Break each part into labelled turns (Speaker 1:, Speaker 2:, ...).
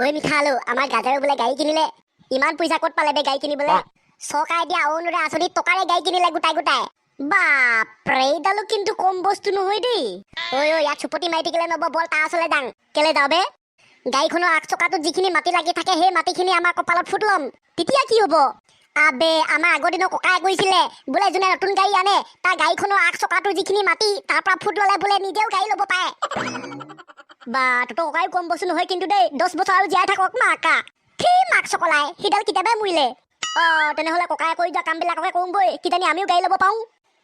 Speaker 1: ওই মিঠালো আমাৰ গাজাৰে বোলে গাড়ী কিনিলে ইমান পইচা ক'ত পালে বে গাড়ী কিনিবলে চৰকাৰে দিয়া অৰুণোদয় আঁচনিত টকাৰে গাড়ী কিনিলে গোটাই গোটাই বাপৰে এইডালো কিন্তু কম বস্তু নহয় দেই ঐ ইয়াত চুপতি মাৰি থাকিলে নব বল তাৰ ওচৰলৈ যাং কেলে যাওঁ বে গাড়ীখনৰ আগ চকাটোত যিখিনি মাটি লাগি থাকে সেই মাটিখিনি আমাৰ কপালত ফুট ল'ম তেতিয়া কি হ'ব আবে আমাৰ আগৰ দিনৰ ককাই কৈছিলে বোলে যোনে নতুন গাড়ী আনে তাৰ গাড়ীখনৰ আগ চকাটোৰ যিখিনি মাটি তাৰ পৰা ফুট ল'লে বোলে নিজেও গাড়ী ল'ব পাৰে বা তোৰ ককাই কম বস্তু নহয় কিন্তু দেই 10 বছৰ আৰু জীয়াই থাকক মাকা কি মাক চকলাই সিডাল কিতাবে মৰিলে তেনেহ'লে ককাই কৰি যোৱা কামবিলাককে কৰোঁগৈ কিজানি আমিও গাড়ী ল'ব পাৰোঁ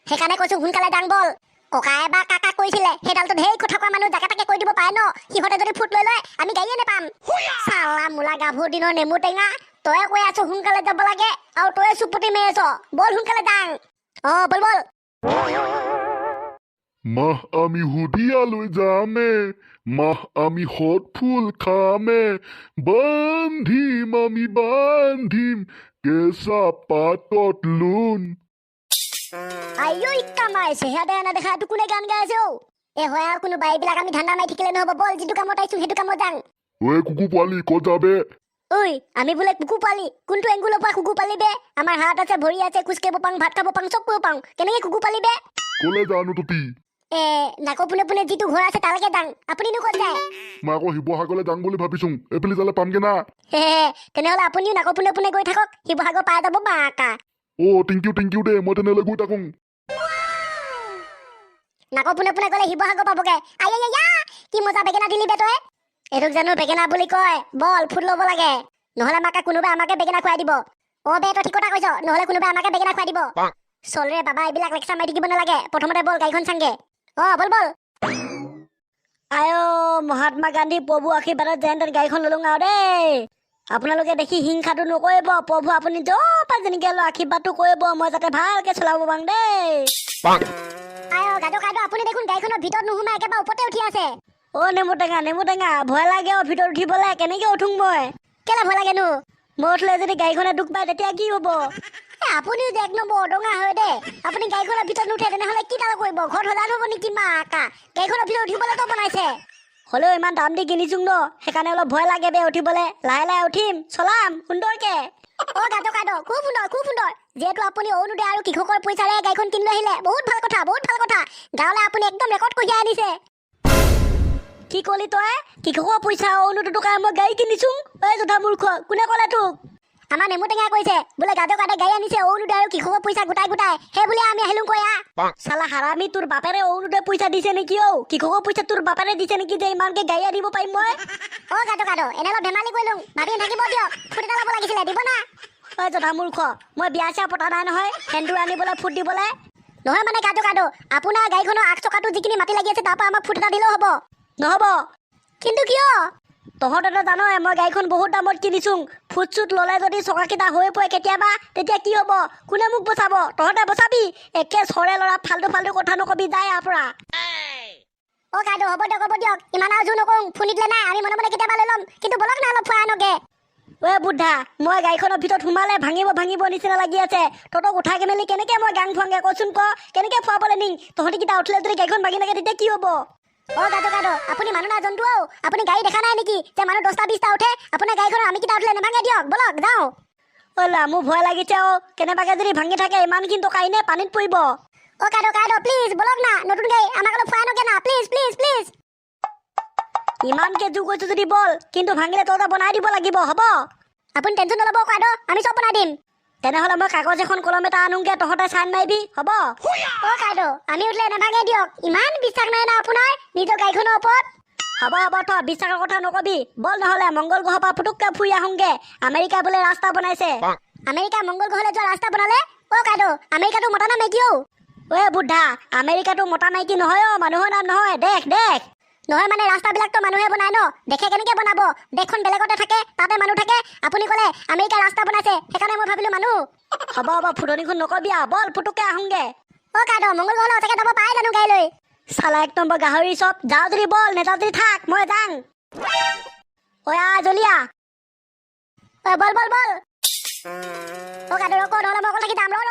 Speaker 1: সেইকাৰণে কৈছোঁ সোনকালে যাং বল ককাই বা কাকাক কৈছিলে সেইডালটো ঢেৰ কথা কোৱা মানুহ জাকে তাকে কৈ দিব পাৰে ন সিহঁতে যদি ফুট লৈ লয় আমি গাড়ীয়ে নাপাম চালা মোলা গাভৰু দিনৰ নেমু টেঙা তই কৈ আছো সোনকালে যাব লাগে আৰু তই চুপতি মাৰি আছ বল সোনকালে যাং বল বল
Speaker 2: মাহ আমি হুদিয়ালৈ যামে মাহ আমি হত ফুল খামে বান্ধিম কেঁচা পাতত লোন
Speaker 1: আইও কামাইছে সেয়া দেয়া নেদেখা এইটো কোনে গান গাই আছে এ হয় আৰু কোনোবা এইবিলাক আমি ধান্দা মাৰি থাকিলে নহ'ব বল যিটো কামত আহিছো সেইটো কামত যাং
Speaker 2: ঐ কুকু পোৱালি ক'ত যাবে
Speaker 1: ঐ আমি বোলে কুকু পালি কোনটো এংগুলৰ পৰা কুকু পালি বে আমাৰ হাত আছে ভৰি আছে খোজ কাঢ়িব পাওঁ ভাত খাব পাওঁ চব কৰিব পাওঁ কেনেকে কুকু পালি বে
Speaker 2: ক'লে জানো তুতি
Speaker 1: নাকৰ পোনে পোনে যিটো ঘৰ আছে তালৈকে যাং আপুনিনো ক'ত যায়
Speaker 2: মই আকৌ শিৱসাগৰলৈ যাম বুলি ভাবিছো এইফালে যালে পামগে না
Speaker 1: তেনেহ'লে আপুনিও নাকৰ পোনে পোনে গৈ থাকক শিৱসাগৰ পাই যাব বাঁকা
Speaker 2: টিংকিউ দে মই তেনেহ'লে গৈ থাকোঁ
Speaker 1: নাকৰ পোনে পোনে গ'লে শিৱসাগৰ পাবগে আইয়া কি মজা বেগেনা দিলি বে তই এইটোক জানো বেগেনা বুলি কয় বল ফুট ল'ব লাগে নহ'লে আমাকে কোনোবাই আমাকে বেগেনা খুৱাই দিব বে তই ঠিক কথা কৈছ নহ'লে কোনোবাই আমাকে বেগেনা খুৱাই দিব চলৰে বাবা এইবিলাক লেকচাৰ মাৰি থাকিব নালাগে প্ৰথমতে বল গাড়ীখন চাংগে বল বল আয়ো মহাত্মা গান্ধী প্ৰভু আশীৰ্বাদত যেন তেন গাড়ীখন ল'লো আৰু দেই আপোনালোকে দেখি হিংসাটো নকৰিব প্ৰভু আপুনি য'পা যেনেকৈ লয় আশীৰ্বাদটো কৰিব মই যাতে ভালকৈ চলাব পাৰোঁ দেই আয়ো গাদো আপুনি দেখোন গাড়ীখনৰ ভিতৰত নোসোমাই একেবাৰে ওপৰতে উঠি আছে নেমু টেঙা ভয় লাগে ভিতৰত উঠিবলৈ কেনেকৈ উঠোং মই কেলে ভয় লাগেনো মই উঠিলে যদি গাড়ীখনে দুখ পায় তেতিয়া কি হ'ব আপুনিও যে এক নম্বৰ অদঙা হয় দে আপুনি গাড়ীখনৰ ভিতৰত নুঠে তেনেহ'লে কি ডাল কৰিব ঘৰত সজাত হ'ব নেকি মাকা গাড়ীখনৰ ভিতৰত উঠিবলৈতো বনাইছে হ'লেও ইমান দাম দি কিনিছোং ন সেইকাৰণে অলপ ভয় লাগে বে উঠিবলৈ লাহে লাহে উঠিম চলাম সুন্দৰকে গাদো খুব সুন্দৰ যিহেতু আপুনি অৰুণোদয় আৰু কৃষকৰ পইচাৰে গাড়ীখন কিনি আহিলে বহুত ভাল কথা গাঁৱলৈ আপুনি একদম ৰেকৰ্ড কঢ়িয়াই আনিছে কি কলি তই কৃষকৰ পইচা অৰুণোদয় টকাৰে মই গাড়ী কিনিছোং জোঠা মূৰ্খ কোনে ক'লে তোক আমাৰ নেমু টেঙা কৈছে বোলে গাদো গাড়ী আনিছে অৰুণোদয় আৰু কৃষকৰ পইচা গোটাই সেই বুলি আমি আহিলো কয়া চালা হাৰামি তোৰ বাপেৰে অৰুণোদয় পইচা দিছে নেকি কৃষকৰ পইচা তোৰ বাপেৰে দিছে নেকি যে ইমানকে গাড়ী আনিব পাৰিম মই গাদো এনে অলপ ধেমালি কৰিলো ভাবি থাকিব দিয়ক ফুট এটা ল'ব লাগিছিলে দিব না জোঠা মূৰ্খ মই বিয়া চিয়া পতা নাই নহয় সেন্দুৰ আনিবলৈ ফুট দিবলৈ নহয় মানে গাদো আপোনাৰ গাড়ীখনৰ আগ চকাটো যিখিনি মাটি লাগি আছে তাৰ পৰা আমাক ফুট এটা দিলেও হ'ব নহ'ব কিন্তু কিয় তহঁতে জানই মই গাড়ীখন বহুত দামত কিনিছোং ফুট চুট ল'লে যদি চকাকেইটা হৈ পৰে কেতিয়াবা তেতিয়া কি হ'ব কোনে মোক বচাব তহঁতে বচাবি একে চৰে ল'ৰা ফাল্টু কথা নকবি যায় ইয়াৰ পৰা গাদো হ'ব দিয়ক ইমান আৰু জোৰ নকৰোঁ ফুনিলে নাই আমি মনে কেতিয়াবা লৈ ল'ম কিন্তু বলক না অলপ ফুৱাই আনগে বুদ্ধা মই গাড়ীখনৰ ভিতৰত সোমালে ভাঙিব নিচিনা লাগি আছে তহঁতক উঠাই মেলি কেনেকৈ মই গাং ফুৱাংগে কচোন কেনেকৈ ফুৱাবলৈ নিং তহঁতিকেইটা উঠিলে যদি গাড়ীখন ভাঙি থাকে তেতিয়া কি হ'ব গাদো আপুনি মানুহ না জন্তু আপুনি গাড়ী দেখা নাই নেকি যে মানুহ 10টা 20টা উঠে আপোনাৰ গাড়ীখনৰ আমি কেইটা উঠিলে নেভাঙে দিয়ক বলক যাওঁ মোৰ ভয় লাগিছে কেনেবাকে যদি ভাঙি থাকে ইমানখিনি টকা এনে পানীত পৰিব গাদো প্লিজ বলক না নতুন গাড়ী আমাক অলপ ফুৱাই আনগে না প্লিজ ইমানকে জোৰ কৈছো যদি বল কিন্তু ভাঙিলে তহঁতে বনাই দিব লাগিব হ'ব আপুনি টেনশ্যন নল'ব গাদো আমি চব বনাই দিম তেনেহ'লে মই কাগজ এখন কলম এটা আনোগে তহঁতে চাইন মাৰিবি হ'ব গাদো আমি উঠিলে নেভাঙে দিয়ক ইমান বিশ্বাস নাই না আপোনাৰ নিজৰ গাড়ীখনৰ ওপৰত হ'ব থ বিশ্বাসৰ কথা নকবি বল নহ'লে মংগল গ্ৰহৰ পৰা পুতুককে ফুৰি আহোংগে আমেৰিকা বোলে ৰাস্তা বনাইছে আমেৰিকা মংগল গ্ৰহলৈ যোৱা ৰাস্তা বনালে গাদো আমেৰিকাটো মতা নাম মাইকী বুদ্ধা আমেৰিকাটো মতা মাইকী নহয় মানুহৰ নাম নহয় দেশ নহয় মানে ৰাস্তাবিলাকতো মানুহে বনাই ন দেখে কেনেকৈ বনাব দেশখন বেলেগতে থাকে তাতে মানুহ থাকে আপুনি ক'লে আমেৰিকা ৰাস্তা বনাইছে সেইকাৰণে মই ভাবিলোঁ মানুহ হ'ব ফুটনিখন নকবি বল পুতুককে আহোংগে গাদো মংগল গ্ৰহলৈ সঁচাকৈ যাব পাৰে জানো গাড়ী লৈ চালা এক নম্বৰ গাহৰি চব যাওঁ যদি বল নেযাওঁ যদি থাক মই যাং জলিয়া বল গাদো ৰ'ক নহ'লে মই অকল থাকি যাম ৰ